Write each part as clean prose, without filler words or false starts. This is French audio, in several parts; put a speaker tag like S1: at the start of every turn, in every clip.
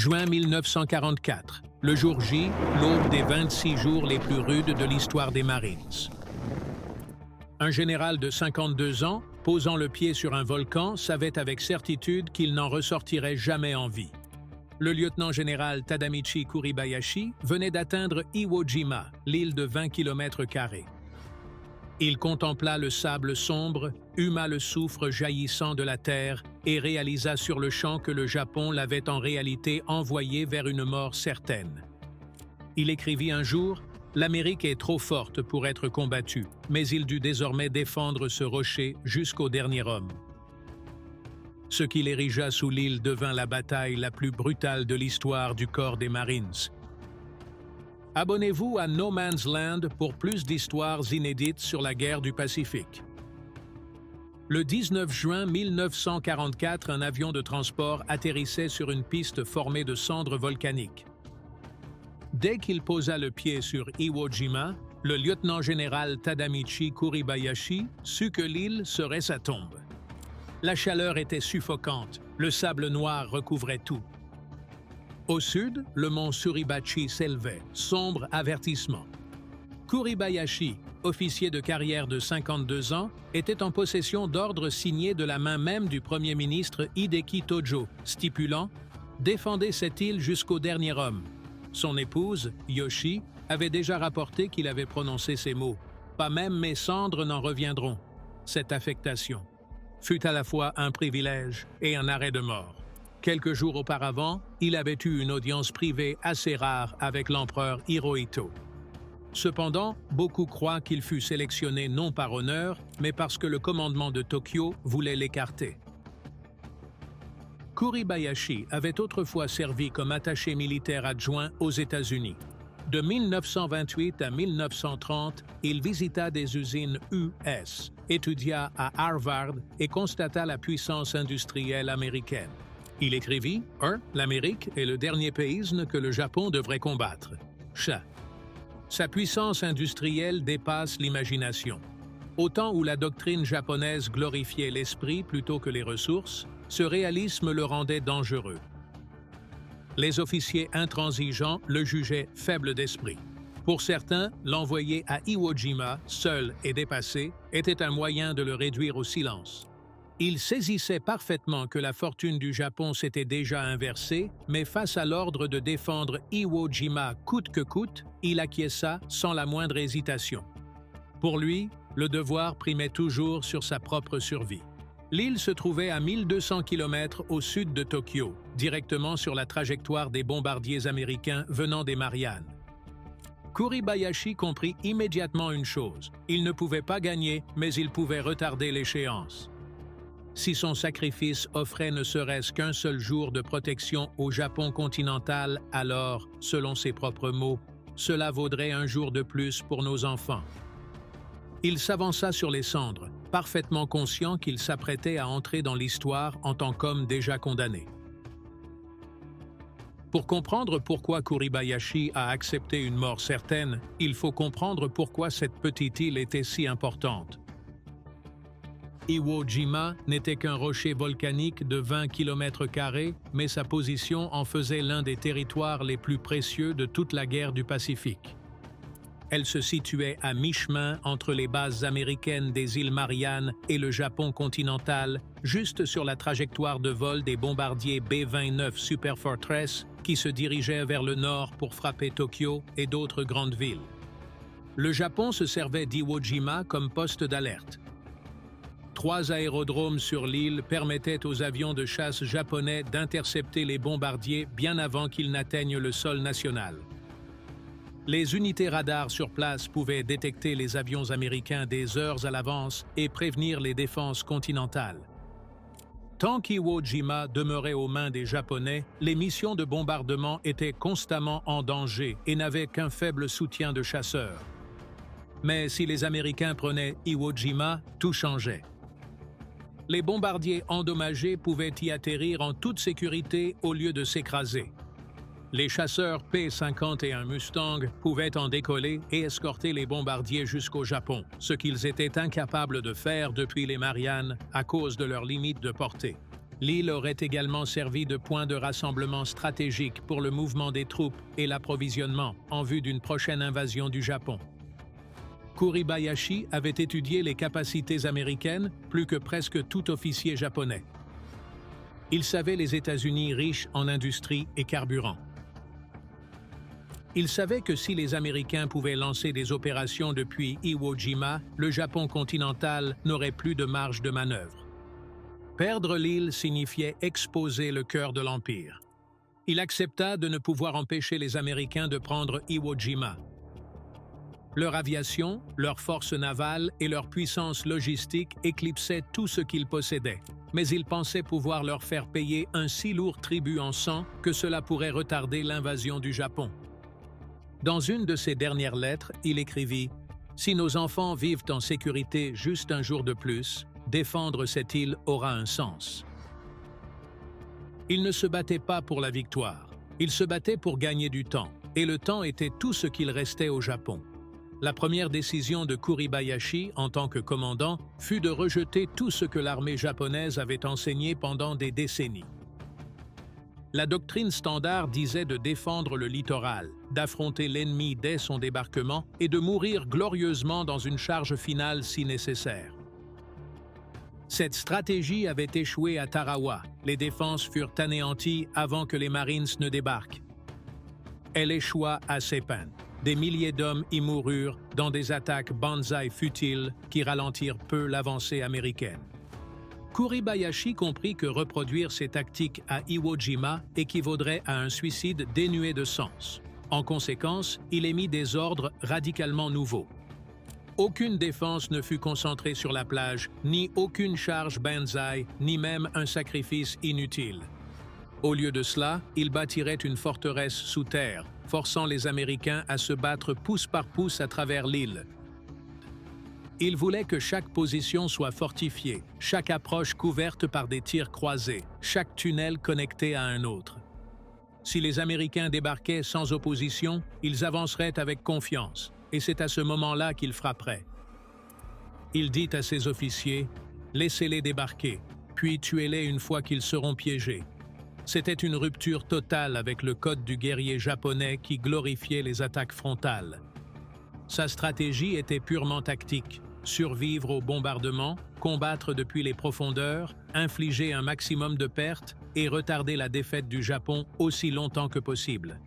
S1: Juin 1944, le jour J, l'aube des 26 jours les plus rudes de l'histoire des Marines. Un général de 52 ans, posant le pied sur un volcan, savait avec certitude qu'il n'en ressortirait jamais en vie. Le lieutenant-général Tadamichi Kuribayashi venait d'atteindre Iwo Jima, l'île de 20 km². Il contempla le sable sombre, huma le soufre jaillissant de la terre et réalisa sur le champ que le Japon l'avait en réalité envoyé vers une mort certaine. Il écrivit un jour « L'Amérique est trop forte pour être combattue, mais il dut désormais défendre ce rocher jusqu'au dernier homme. » Ce qu'il érigea sous l'île devint la bataille la plus brutale de l'histoire du corps des Marines. Abonnez-vous à No Man's Land pour plus d'histoires inédites sur la guerre du Pacifique. Le 19 juin 1944, un avion de transport atterrissait sur une piste formée de cendres volcaniques. Dès qu'il posa le pied sur Iwo Jima, le lieutenant-général Tadamichi Kuribayashi sut que l'île serait sa tombe. La chaleur était suffocante, le sable noir recouvrait tout. Au sud, le mont Suribachi s'élevait, sombre avertissement. Kuribayashi, officier de carrière de 52 ans, était en possession d'ordres signés de la main même du Premier ministre Hideki Tojo, stipulant « Défendez cette île jusqu'au dernier homme ». Son épouse, Yoshi, avait déjà rapporté qu'il avait prononcé ces mots « Pas même mes cendres n'en reviendront ». Cette affectation fut à la fois un privilège et un arrêt de mort. Quelques jours auparavant, il avait eu une audience privée assez rare avec l'empereur Hirohito. Cependant, beaucoup croient qu'il fut sélectionné non par honneur, mais parce que le commandement de Tokyo voulait l'écarter. Kuribayashi avait autrefois servi comme attaché militaire adjoint aux États-Unis. De 1928 à 1930, il visita des usines US, étudia à Harvard et constata la puissance industrielle américaine. Il écrivit « L'Amérique est le dernier pays que le Japon devrait combattre. » Sa puissance industrielle dépasse l'imagination. Au temps où la doctrine japonaise glorifiait l'esprit plutôt que les ressources, ce réalisme le rendait dangereux. Les officiers intransigeants le jugeaient faible d'esprit. Pour certains, l'envoyer à Iwo Jima, seul et dépassé, était un moyen de le réduire au silence. Il saisissait parfaitement que la fortune du Japon s'était déjà inversée, mais face à l'ordre de défendre Iwo Jima coûte que coûte, il acquiesça sans la moindre hésitation. Pour lui, le devoir primait toujours sur sa propre survie. L'île se trouvait à 1200 km au sud de Tokyo, directement sur la trajectoire des bombardiers américains venant des Mariannes. Kuribayashi comprit immédiatement une chose, il ne pouvait pas gagner, mais il pouvait retarder l'échéance. Si son sacrifice offrait ne serait-ce qu'un seul jour de protection au Japon continental, alors, selon ses propres mots, cela vaudrait un jour de plus pour nos enfants. Il s'avança sur les cendres, parfaitement conscient qu'il s'apprêtait à entrer dans l'histoire en tant qu'homme déjà condamné. Pour comprendre pourquoi Kuribayashi a accepté une mort certaine, il faut comprendre pourquoi cette petite île était si importante. Iwo Jima n'était qu'un rocher volcanique de 20 km², mais sa position en faisait l'un des territoires les plus précieux de toute la guerre du Pacifique. Elle se situait à mi-chemin entre les bases américaines des îles Mariannes et le Japon continental, juste sur la trajectoire de vol des bombardiers B-29 Superfortress qui se dirigeaient vers le nord pour frapper Tokyo et d'autres grandes villes. Le Japon se servait d'Iwo Jima comme poste d'alerte. 3 aérodromes sur l'île permettaient aux avions de chasse japonais d'intercepter les bombardiers bien avant qu'ils n'atteignent le sol national. Les unités radars sur place pouvaient détecter les avions américains des heures à l'avance et prévenir les défenses continentales. Tant qu'Iwo Jima demeurait aux mains des Japonais, les missions de bombardement étaient constamment en danger et n'avaient qu'un faible soutien de chasseurs. Mais si les Américains prenaient Iwo Jima, tout changeait. Les bombardiers endommagés pouvaient y atterrir en toute sécurité au lieu de s'écraser. Les chasseurs P-51 Mustang pouvaient en décoller et escorter les bombardiers jusqu'au Japon, ce qu'ils étaient incapables de faire depuis les Mariannes à cause de leurs limites de portée. L'île aurait également servi de point de rassemblement stratégique pour le mouvement des troupes et l'approvisionnement en vue d'une prochaine invasion du Japon. Kuribayashi avait étudié les capacités américaines plus que presque tout officier japonais. Il savait les États-Unis riches en industrie et carburant. Il savait que si les Américains pouvaient lancer des opérations depuis Iwo Jima, le Japon continental n'aurait plus de marge de manœuvre. Perdre l'île signifiait exposer le cœur de l'Empire. Il accepta de ne pouvoir empêcher les Américains de prendre Iwo Jima. Leur aviation, leur force navale et leur puissance logistique éclipsaient tout ce qu'ils possédaient, mais il pensait pouvoir leur faire payer un si lourd tribut en sang que cela pourrait retarder l'invasion du Japon. Dans une de ses dernières lettres, il écrivit « Si nos enfants vivent en sécurité juste un jour de plus, défendre cette île aura un sens. » Il ne se battait pas pour la victoire, il se battait pour gagner du temps, et le temps était tout ce qu'il restait au Japon. La première décision de Kuribayashi, en tant que commandant, fut de rejeter tout ce que l'armée japonaise avait enseigné pendant des décennies. La doctrine standard disait de défendre le littoral, d'affronter l'ennemi dès son débarquement et de mourir glorieusement dans une charge finale si nécessaire. Cette stratégie avait échoué à Tarawa, les défenses furent anéanties avant que les Marines ne débarquent. Elle échoua à Saipan. Des milliers d'hommes y moururent dans des attaques banzai futiles qui ralentirent peu l'avancée américaine. Kuribayashi comprit que reproduire ces tactiques à Iwo Jima équivaudrait à un suicide dénué de sens. En conséquence, il émit des ordres radicalement nouveaux. Aucune défense ne fut concentrée sur la plage, ni aucune charge banzai, ni même un sacrifice inutile. Au lieu de cela, il bâtirait une forteresse sous terre, forçant les Américains à se battre pouce par pouce à travers l'île. Il voulait que chaque position soit fortifiée, chaque approche couverte par des tirs croisés, chaque tunnel connecté à un autre. Si les Américains débarquaient sans opposition, ils avanceraient avec confiance, et c'est à ce moment-là qu'ils frapperaient. Il dit à ses officiers « Laissez-les débarquer, puis tuez-les une fois qu'ils seront piégés. » C'était une rupture totale avec le code du guerrier japonais qui glorifiait les attaques frontales. Sa stratégie était purement tactique. Survivre au bombardement, combattre depuis les profondeurs, infliger un maximum de pertes et retarder la défaite du Japon aussi longtemps que possible.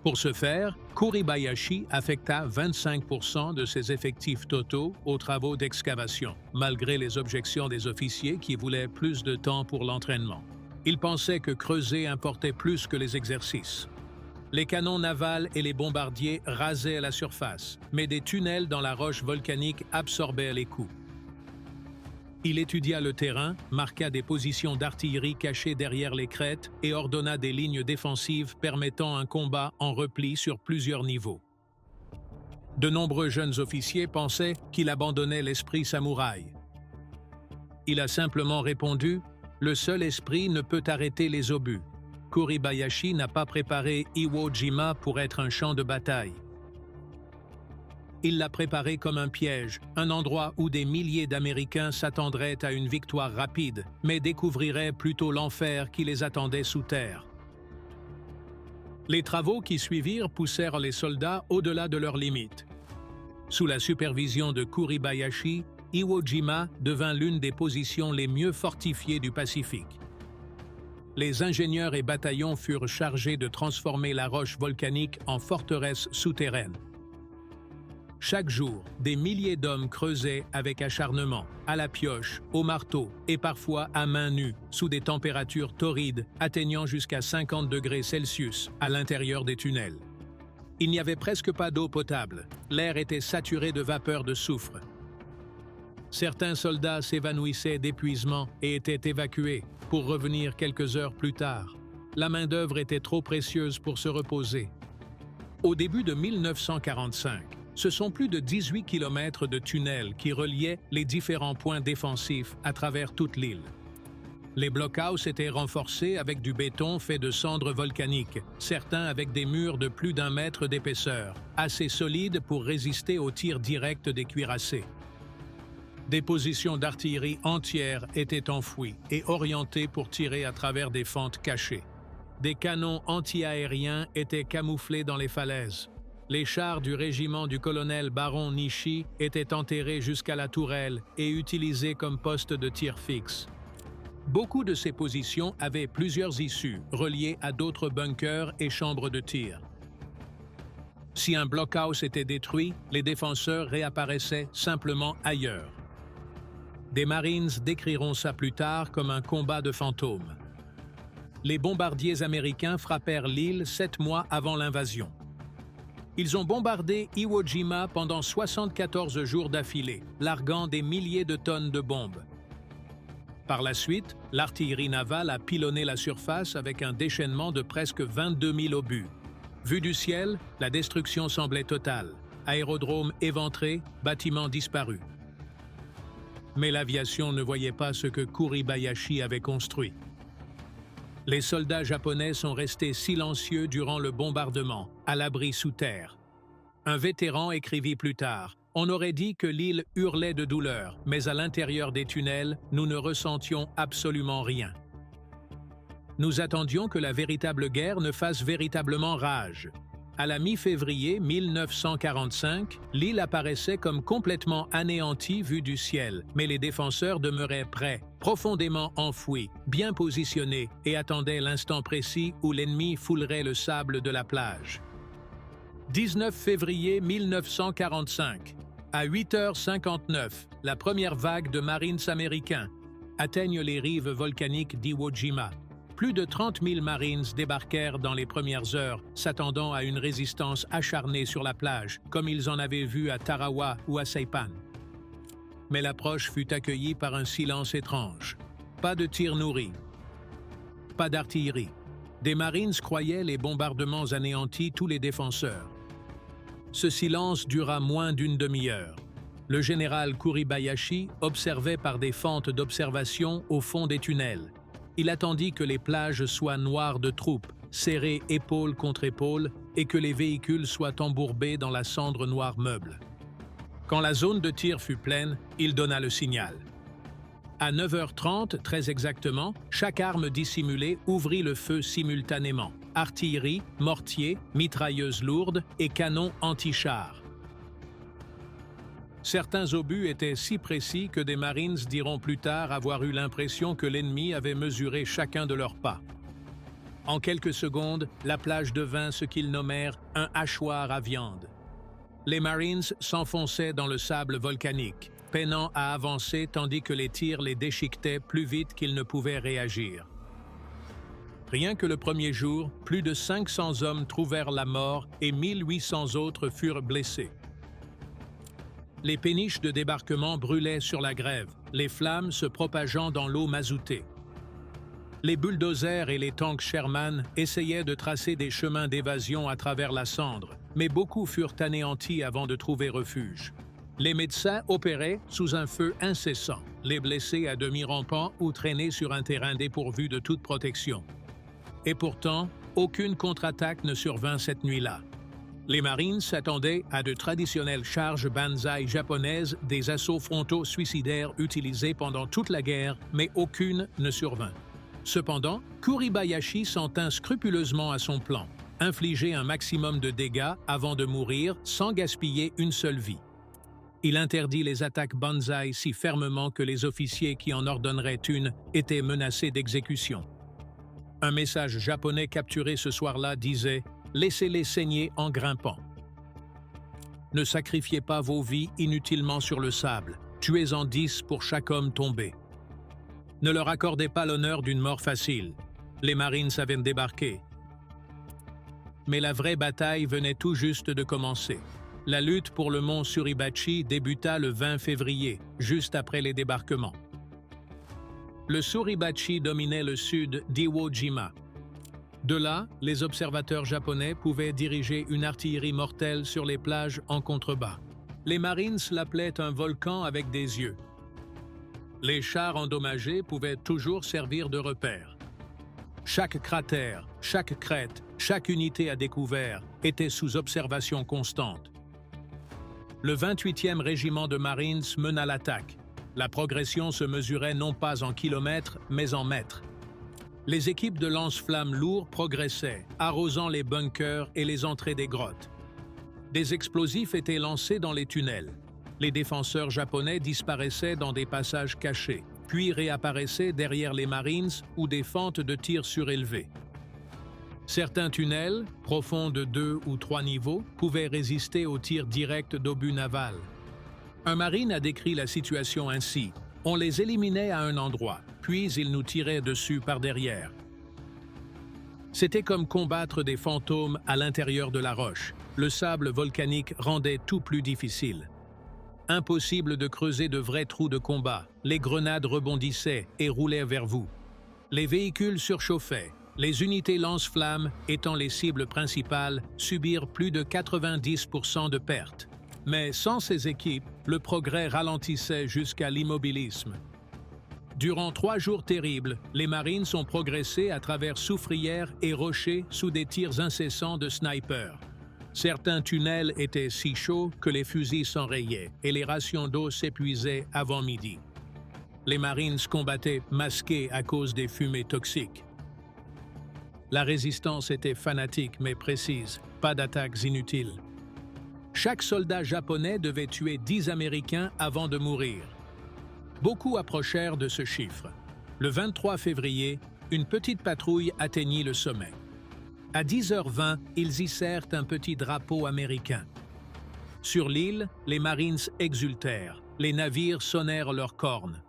S1: Pour ce faire, Kuribayashi affecta 25% de ses effectifs totaux aux travaux d'excavation, malgré les objections des officiers qui voulaient plus de temps pour l'entraînement. Il pensait que creuser importait plus que les exercices. Les canons navals et les bombardiers rasaient la surface, mais des tunnels dans la roche volcanique absorbaient les coups. Il étudia le terrain, marqua des positions d'artillerie cachées derrière les crêtes et ordonna des lignes défensives permettant un combat en repli sur plusieurs niveaux. De nombreux jeunes officiers pensaient qu'il abandonnait l'esprit samouraï. Il a simplement répondu « Le seul esprit ne peut arrêter les obus. » Kuribayashi n'a pas préparé Iwo Jima pour être un champ de bataille. Il l'a préparé comme un piège, un endroit où des milliers d'Américains s'attendraient à une victoire rapide, mais découvriraient plutôt l'enfer qui les attendait sous terre. Les travaux qui suivirent poussèrent les soldats au-delà de leurs limites. Sous la supervision de Kuribayashi, Iwo Jima devint l'une des positions les mieux fortifiées du Pacifique. Les ingénieurs et bataillons furent chargés de transformer la roche volcanique en forteresse souterraine. Chaque jour, des milliers d'hommes creusaient avec acharnement, à la pioche, au marteau et parfois à main nue, sous des températures torrides atteignant jusqu'à 50 degrés Celsius à l'intérieur des tunnels. Il n'y avait presque pas d'eau potable, l'air était saturé de vapeur de soufre. Certains soldats s'évanouissaient d'épuisement et étaient évacués pour revenir quelques heures plus tard. La main-d'œuvre était trop précieuse pour se reposer. Au début de 1945, ce sont plus de 18 kilomètres de tunnels qui reliaient les différents points défensifs à travers toute l'île. Les blockhaus étaient renforcés avec du béton fait de cendres volcaniques, certains avec des murs de plus d'1 mètre d'épaisseur, assez solides pour résister aux tirs directs des cuirassés. Des positions d'artillerie entières étaient enfouies et orientées pour tirer à travers des fentes cachées. Des canons anti-aériens étaient camouflés dans les falaises. Les chars du régiment du colonel Baron Nishi étaient enterrés jusqu'à la tourelle et utilisés comme poste de tir fixe. Beaucoup de ces positions avaient plusieurs issues, reliées à d'autres bunkers et chambres de tir. Si un blockhouse était détruit, les défenseurs réapparaissaient simplement ailleurs. Des Marines décriront ça plus tard comme un combat de fantômes. Les bombardiers américains frappèrent l'île 7 mois avant l'invasion. Ils ont bombardé Iwo Jima pendant 74 jours d'affilée, larguant des milliers de tonnes de bombes. Par la suite, l'artillerie navale a pilonné la surface avec un déchaînement de presque 22 000 obus. Vu du ciel, la destruction semblait totale. Aérodromes éventrés, bâtiments disparus. Mais l'aviation ne voyait pas ce que Kuribayashi avait construit. Les soldats japonais sont restés silencieux durant le bombardement, à l'abri sous terre. Un vétéran écrivit plus tard « On aurait dit que l'île hurlait de douleur, mais à l'intérieur des tunnels, nous ne ressentions absolument rien. » Nous attendions que la véritable guerre ne fasse véritablement rage. À la mi-février 1945, l'île apparaissait comme complètement anéantie vue du ciel, mais les défenseurs demeuraient prêts, profondément enfouis, bien positionnés et attendaient l'instant précis où l'ennemi foulerait le sable de la plage. 19 février 1945. À 8h59, la première vague de Marines américains atteignent les rives volcaniques d'Iwo Jima. Plus de 30 000 Marines débarquèrent dans les premières heures, s'attendant à une résistance acharnée sur la plage, comme ils en avaient vu à Tarawa ou à Saipan. Mais l'approche fut accueillie par un silence étrange. Pas de tirs nourris, pas d'artillerie. Des Marines croyaient les bombardements anéantis tous les défenseurs. Ce silence dura moins d'une demi-heure. Le général Kuribayashi observait par des fentes d'observation au fond des tunnels. Il attendit que les plages soient noires de troupes, serrées épaule contre épaule, et que les véhicules soient embourbés dans la cendre noire meuble. Quand la zone de tir fut pleine, il donna le signal. À 9h30, très exactement, chaque arme dissimulée ouvrit le feu simultanément. Artillerie, mortier, mitrailleuses lourdes et canons anti-chars. Certains obus étaient si précis que des Marines diront plus tard avoir eu l'impression que l'ennemi avait mesuré chacun de leurs pas. En quelques secondes, la plage devint ce qu'ils nommèrent un hachoir à viande. Les Marines s'enfonçaient dans le sable volcanique, peinant à avancer tandis que les tirs les déchiquetaient plus vite qu'ils ne pouvaient réagir. Rien que le premier jour, plus de 500 hommes trouvèrent la mort et 1800 autres furent blessés. Les péniches de débarquement brûlaient sur la grève, les flammes se propageant dans l'eau mazoutée. Les bulldozers et les tanks Sherman essayaient de tracer des chemins d'évasion à travers la cendre, mais beaucoup furent anéantis avant de trouver refuge. Les médecins opéraient sous un feu incessant, les blessés à demi rampants ou traînés sur un terrain dépourvu de toute protection. Et pourtant, aucune contre-attaque ne survint cette nuit-là. Les Marines s'attendaient à de traditionnelles charges banzai japonaises, des assauts frontaux suicidaires utilisés pendant toute la guerre, mais aucune ne survint. Cependant, Kuribayashi s'en tint scrupuleusement à son plan, infliger un maximum de dégâts avant de mourir sans gaspiller une seule vie. Il interdit les attaques banzai si fermement que les officiers qui en ordonneraient une étaient menacés d'exécution. Un message japonais capturé ce soir-là disait « Laissez-les saigner en grimpant ». Ne sacrifiez pas vos vies inutilement sur le sable, tuez-en 10 pour chaque homme tombé. Ne leur accordez pas l'honneur d'une mort facile. Les Marines avaient débarqué. Mais la vraie bataille venait tout juste de commencer. La lutte pour le mont Suribachi débuta le 20 février, juste après les débarquements. Le Suribachi dominait le sud d'Iwo Jima. De là, les observateurs japonais pouvaient diriger une artillerie mortelle sur les plages en contrebas. Les Marines l'appelaient un volcan avec des yeux. Les chars endommagés pouvaient toujours servir de repère. Chaque cratère, chaque crête, chaque unité à découvert était sous observation constante. Le 28e régiment de Marines mena l'attaque. La progression se mesurait non pas en kilomètres, mais en mètres. Les équipes de lance-flammes lourds progressaient, arrosant les bunkers et les entrées des grottes. Des explosifs étaient lancés dans les tunnels. Les défenseurs japonais disparaissaient dans des passages cachés, puis réapparaissaient derrière les Marines ou des fentes de tir surélevées. Certains tunnels, profonds de 2 ou 3 niveaux, pouvaient résister aux tirs directs d'obus navals. Un marine a décrit la situation ainsi. On les éliminait à un endroit, puis ils nous tiraient dessus par derrière. C'était comme combattre des fantômes à l'intérieur de la roche. Le sable volcanique rendait tout plus difficile. Impossible de creuser de vrais trous de combat. Les grenades rebondissaient et roulaient vers vous. Les véhicules surchauffaient. Les unités lance-flammes, étant les cibles principales, subirent plus de 90% de pertes. Mais sans ces équipes, le progrès ralentissait jusqu'à l'immobilisme. Durant 3 jours terribles, les Marines ont progressé à travers soufrières et rochers sous des tirs incessants de snipers. Certains tunnels étaient si chauds que les fusils s'enrayaient et les rations d'eau s'épuisaient avant midi. Les Marines combattaient masqués à cause des fumées toxiques. La résistance était fanatique mais précise, pas d'attaques inutiles. Chaque soldat japonais devait tuer 10 Américains avant de mourir. Beaucoup approchèrent de ce chiffre. Le 23 février, une petite patrouille atteignit le sommet. À 10h20, ils hissèrent un petit drapeau américain. Sur l'île, les Marines exultèrent. Les navires sonnèrent leurs cornes.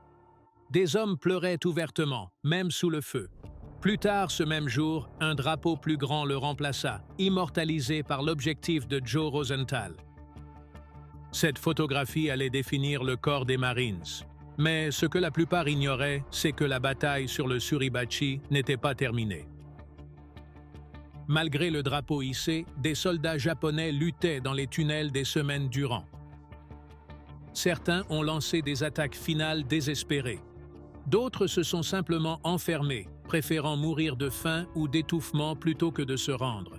S1: Des hommes pleuraient ouvertement, même sous le feu. Plus tard ce même jour, un drapeau plus grand le remplaça, immortalisé par l'objectif de Joe Rosenthal. Cette photographie allait définir le corps des Marines. Mais ce que la plupart ignoraient, c'est que la bataille sur le Suribachi n'était pas terminée. Malgré le drapeau hissé, des soldats japonais luttaient dans les tunnels des semaines durant. Certains ont lancé des attaques finales désespérées. D'autres se sont simplement enfermés, préférant mourir de faim ou d'étouffement plutôt que de se rendre.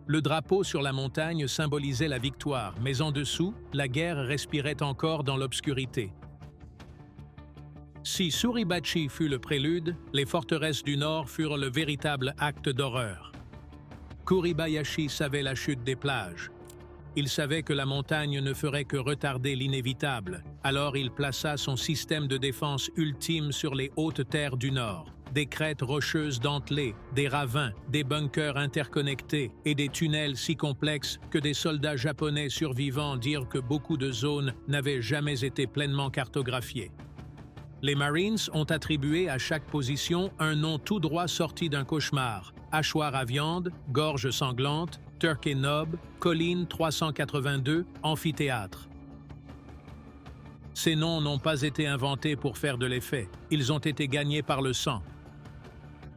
S1: Le drapeau sur la montagne symbolisait la victoire, mais en dessous, la guerre respirait encore dans l'obscurité. Si Suribachi fut le prélude, les forteresses du Nord furent le véritable acte d'horreur. Kuribayashi savait la chute des plages. Il savait que la montagne ne ferait que retarder l'inévitable, alors il plaça son système de défense ultime sur les hautes terres du Nord. Des crêtes rocheuses dentelées, des ravins, des bunkers interconnectés et des tunnels si complexes que des soldats japonais survivants dirent que beaucoup de zones n'avaient jamais été pleinement cartographiées. Les Marines ont attribué à chaque position un nom tout droit sorti d'un cauchemar: hachoir à viande, gorge sanglante, Turkey Knob, colline 382, amphithéâtre. Ces noms n'ont pas été inventés pour faire de l'effet, ils ont été gagnés par le sang.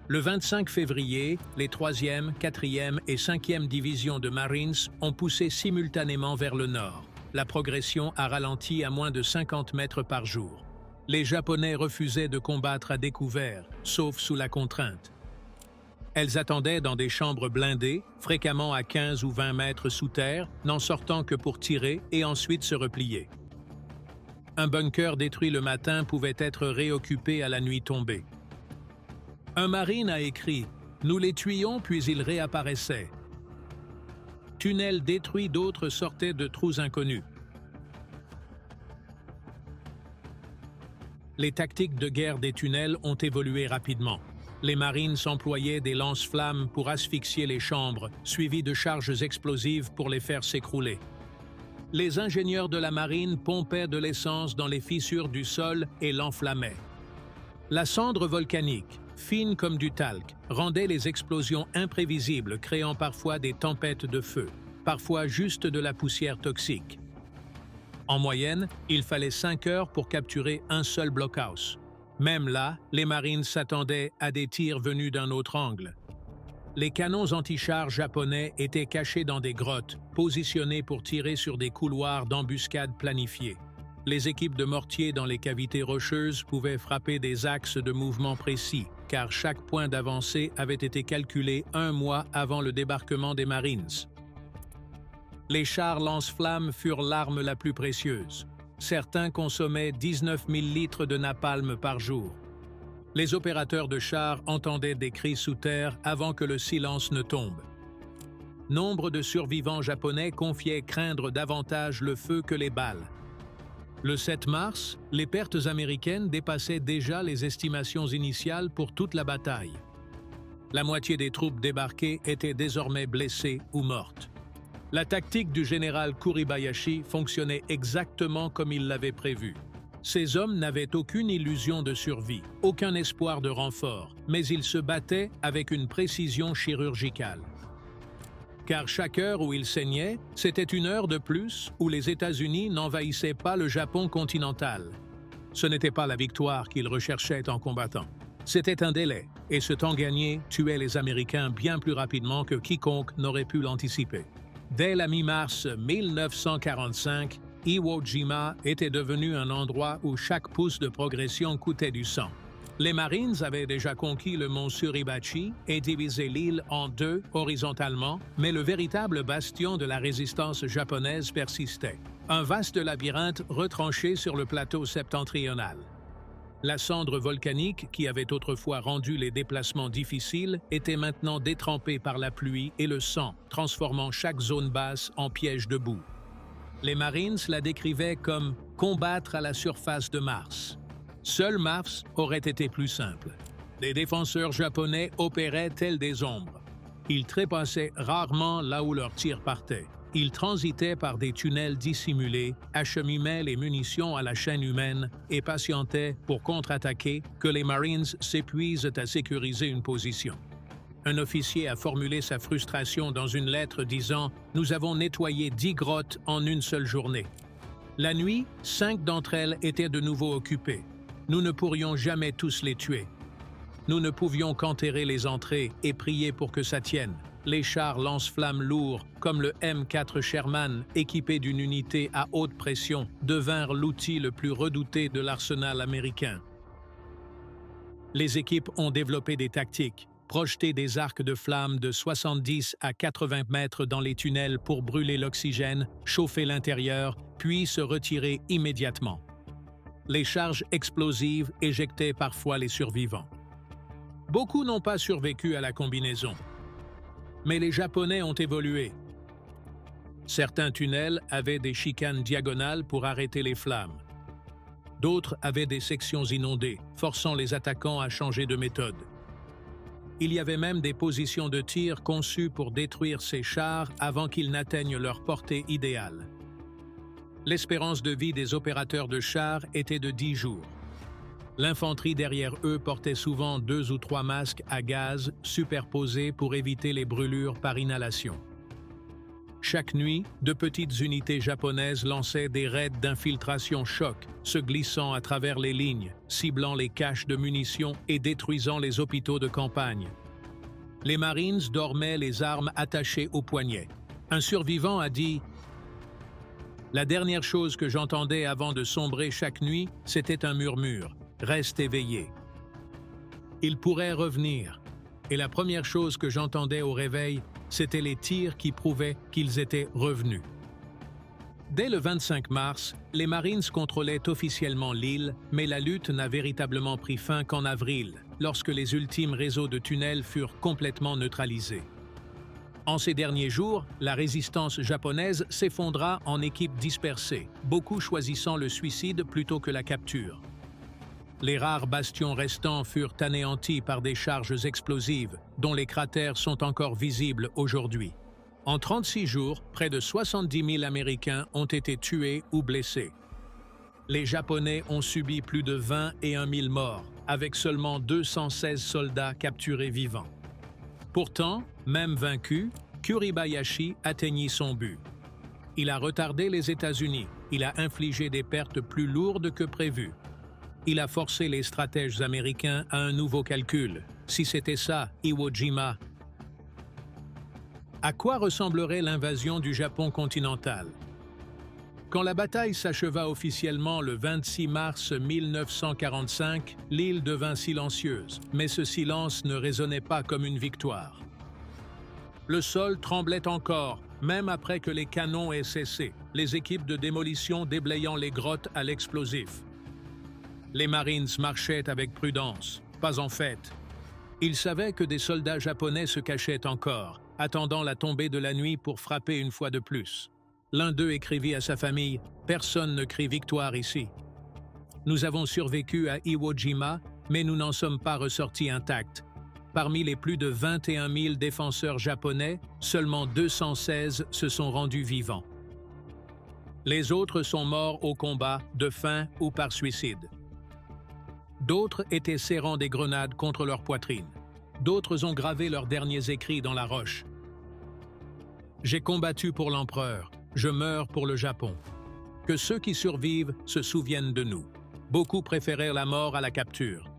S1: Le 25 février, les 3e, 4e et 5e divisions de Marines ont poussé simultanément vers le nord. La progression a ralenti à moins de 50 mètres par jour. Les Japonais refusaient de combattre à découvert, sauf sous la contrainte. Elles attendaient dans des chambres blindées, fréquemment à 15 ou 20 mètres sous terre, n'en sortant que pour tirer et ensuite se replier. Un bunker détruit le matin pouvait être réoccupé à la nuit tombée. Un marine a écrit « Nous les tuions puis ils réapparaissaient ». Tunnels détruits, d'autres sortaient de trous inconnus. Les tactiques de guerre des tunnels ont évolué rapidement. Les Marines employaient des lance-flammes pour asphyxier les chambres, suivies de charges explosives pour les faire s'écrouler. Les ingénieurs de la marine pompaient de l'essence dans les fissures du sol et l'enflammaient. La cendre volcanique, fine comme du talc, rendait les explosions imprévisibles, créant parfois des tempêtes de feu, parfois juste de la poussière toxique. En moyenne, il fallait 5 heures pour capturer un seul blockhouse. Même là, les Marines s'attendaient à des tirs venus d'un autre angle. Les canons anti-chars japonais étaient cachés dans des grottes, positionnés pour tirer sur des couloirs d'embuscade planifiés. Les équipes de mortiers dans les cavités rocheuses pouvaient frapper des axes de mouvement précis, car chaque point d'avancée avait été calculé 1 mois avant le débarquement des Marines. Les chars lance-flammes furent l'arme la plus précieuse. Certains consommaient 19 000 litres de napalm par jour. Les opérateurs de chars entendaient des cris sous terre avant que le silence ne tombe. Nombre de survivants japonais confiaient craindre davantage le feu que les balles. Le 7 mars, les pertes américaines dépassaient déjà les estimations initiales pour toute la bataille. La moitié des troupes débarquées étaient désormais blessées ou mortes. La tactique du général Kuribayashi fonctionnait exactement comme il l'avait prévu. Ces hommes n'avaient aucune illusion de survie, aucun espoir de renfort, mais ils se battaient avec une précision chirurgicale. Car chaque heure où ils saignaient, c'était une heure de plus où les États-Unis n'envahissaient pas le Japon continental. Ce n'était pas la victoire qu'ils recherchaient en combattant. C'était un délai, et ce temps gagné tuait les Américains bien plus rapidement que quiconque n'aurait pu l'anticiper. Dès la mi-mars 1945, Iwo Jima était devenu un endroit où chaque pouce de progression coûtait du sang. Les Marines avaient déjà conquis le mont Suribachi et divisé l'île en deux horizontalement, mais le véritable bastion de la résistance japonaise persistait. Un vaste labyrinthe retranché sur le plateau septentrional. La cendre volcanique, qui avait autrefois rendu les déplacements difficiles, était maintenant détrempée par la pluie et le sang, transformant chaque zone basse en piège de boue. Les Marines la décrivaient comme « combattre à la surface de Mars ». Seul Mars aurait été plus simple. Les défenseurs japonais opéraient tels des ombres. Ils trépassaient rarement là où leurs tirs partaient. Ils transitaient par des tunnels dissimulés, acheminaient les munitions à la chaîne humaine et patientaient pour contre-attaquer que les Marines s'épuisent à sécuriser une position. Un officier a formulé sa frustration dans une lettre disant « Nous avons nettoyé 10 grottes en une seule journée. La nuit, 5 d'entre elles étaient de nouveau occupées. Nous ne pourrions jamais tous les tuer. Nous ne pouvions qu'enterrer les entrées et prier pour que ça tienne. Les chars lance-flammes lourds, comme le M4 Sherman, équipé d'une unité à haute pression, devinrent l'outil le plus redouté de l'arsenal américain. Les équipes ont développé des tactiques, projeté des arcs de flammes de 70 à 80 mètres dans les tunnels pour brûler l'oxygène, chauffer l'intérieur, puis se retirer immédiatement. Les charges explosives éjectaient parfois les survivants. Beaucoup n'ont pas survécu à la combinaison. Mais les Japonais ont évolué. Certains tunnels avaient des chicanes diagonales pour arrêter les flammes. D'autres avaient des sections inondées, forçant les attaquants à changer de méthode. Il y avait même des positions de tir conçues pour détruire ces chars avant qu'ils n'atteignent leur portée idéale. L'espérance de vie des opérateurs de chars était de 10 jours. L'infanterie derrière eux portait souvent 2 ou 3 masques à gaz superposés pour éviter les brûlures par inhalation. Chaque nuit, de petites unités japonaises lançaient des raids d'infiltration choc, se glissant à travers les lignes, ciblant les caches de munitions et détruisant les hôpitaux de campagne. Les Marines dormaient les armes attachées aux poignets. Un survivant a dit « La dernière chose que j'entendais avant de sombrer chaque nuit, c'était un murmure. Reste éveillé. » Il pourrait revenir. Et la première chose que j'entendais au réveil, c'était les tirs qui prouvaient qu'ils étaient revenus. Dès le 25 mars, les Marines contrôlaient officiellement l'île, mais la lutte n'a véritablement pris fin qu'en avril, lorsque les ultimes réseaux de tunnels furent complètement neutralisés. En ces derniers jours, la résistance japonaise s'effondra en équipes dispersées, beaucoup choisissant le suicide plutôt que la capture. Les rares bastions restants furent anéantis par des charges explosives, dont les cratères sont encore visibles aujourd'hui. En 36 jours, près de 70 000 Américains ont été tués ou blessés. Les Japonais ont subi plus de 21 000 morts, avec seulement 216 soldats capturés vivants. Pourtant, même vaincu, Kuribayashi atteignit son but. Il a retardé les États-Unis, il a infligé des pertes plus lourdes que prévues. Il a forcé les stratèges américains à un nouveau calcul. Si c'était ça, Iwo Jima. À quoi ressemblerait l'invasion du Japon continental? Quand la bataille s'acheva officiellement le 26 mars 1945, l'île devint silencieuse, mais ce silence ne résonnait pas comme une victoire. Le sol tremblait encore, Même après que les canons aient cessé, les équipes de démolition déblayant les grottes à l'explosif. Les Marines marchaient avec prudence, pas en fait. Ils savaient que des soldats japonais se cachaient encore, attendant la tombée de la nuit pour frapper une fois de plus. L'un d'eux écrivit à sa famille « Personne ne crie victoire ici. Nous avons survécu à Iwo Jima, mais nous n'en sommes pas ressortis intacts. Parmi les plus de 21 000 défenseurs japonais, seulement 216 se sont rendus vivants. Les autres sont morts au combat, de faim ou par suicide. D'autres étaient serrant des grenades contre leur poitrine. D'autres ont gravé leurs derniers écrits dans la roche. J'ai combattu pour l'empereur, je meurs pour le Japon. Que ceux qui survivent se souviennent de nous. Beaucoup préférèrent la mort à la capture.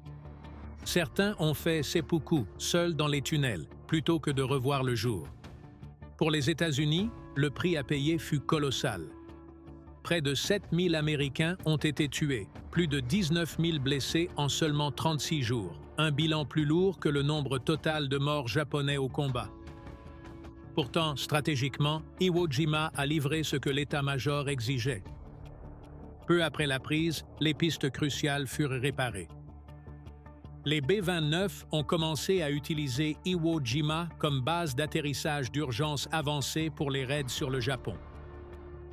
S1: Certains ont fait seppuku, seuls dans les tunnels, plutôt que de revoir le jour. Pour les États-Unis, le prix à payer fut colossal. Près de 7 000 Américains ont été tués, plus de 19 000 blessés en seulement 36 jours, un bilan plus lourd que le nombre total de morts japonais au combat. Pourtant, stratégiquement, Iwo Jima a livré ce que l'état-major exigeait. Peu après la prise, les pistes cruciales furent réparées. Les B-29 ont commencé à utiliser Iwo Jima comme base d'atterrissage d'urgence avancée pour les raids sur le Japon.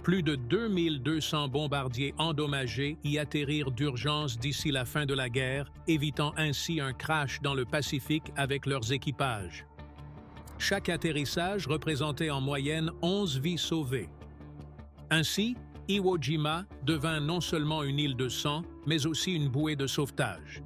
S1: Plus de 2200 bombardiers endommagés y atterrirent d'urgence d'ici la fin de la guerre, évitant ainsi un crash dans le Pacifique avec leurs équipages. Chaque atterrissage représentait en moyenne 11 vies sauvées. Ainsi, Iwo Jima devint non seulement une île de sang, mais aussi une bouée de sauvetage.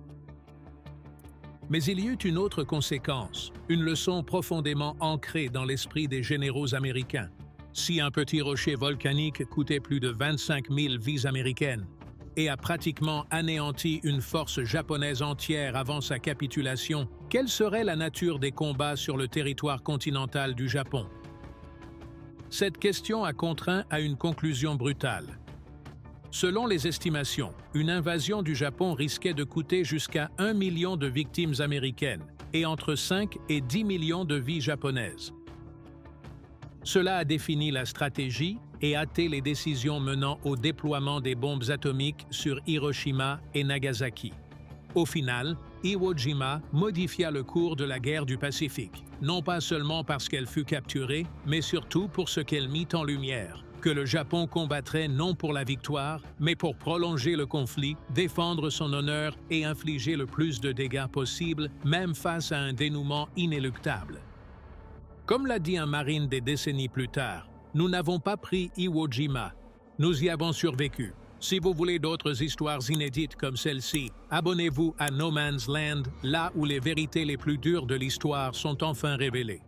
S1: Mais il y eut une autre conséquence, une leçon profondément ancrée dans l'esprit des généraux américains. Si un petit rocher volcanique coûtait plus de 25 000 vies américaines et a pratiquement anéanti une force japonaise entière avant sa capitulation, quelle serait la nature des combats sur le territoire continental du Japon? Cette question a contraint à une conclusion brutale. Selon les estimations, une invasion du Japon risquait de coûter jusqu'à 1 million de victimes américaines et entre 5 et 10 millions de vies japonaises. Cela a défini la stratégie et hâté les décisions menant au déploiement des bombes atomiques sur Hiroshima et Nagasaki. Au final, Iwo Jima modifia le cours de la guerre du Pacifique, non pas seulement parce qu'elle fut capturée, mais surtout pour ce qu'elle mit en lumière, que le Japon combattrait non pour la victoire, mais pour prolonger le conflit, défendre son honneur et infliger le plus de dégâts possible, même face à un dénouement inéluctable. Comme l'a dit un marine des décennies plus tard, nous n'avons pas pris Iwo Jima, nous y avons survécu. Si vous voulez d'autres histoires inédites comme celle-ci, abonnez-vous à No Man's Land, là où les vérités les plus dures de l'histoire sont enfin révélées.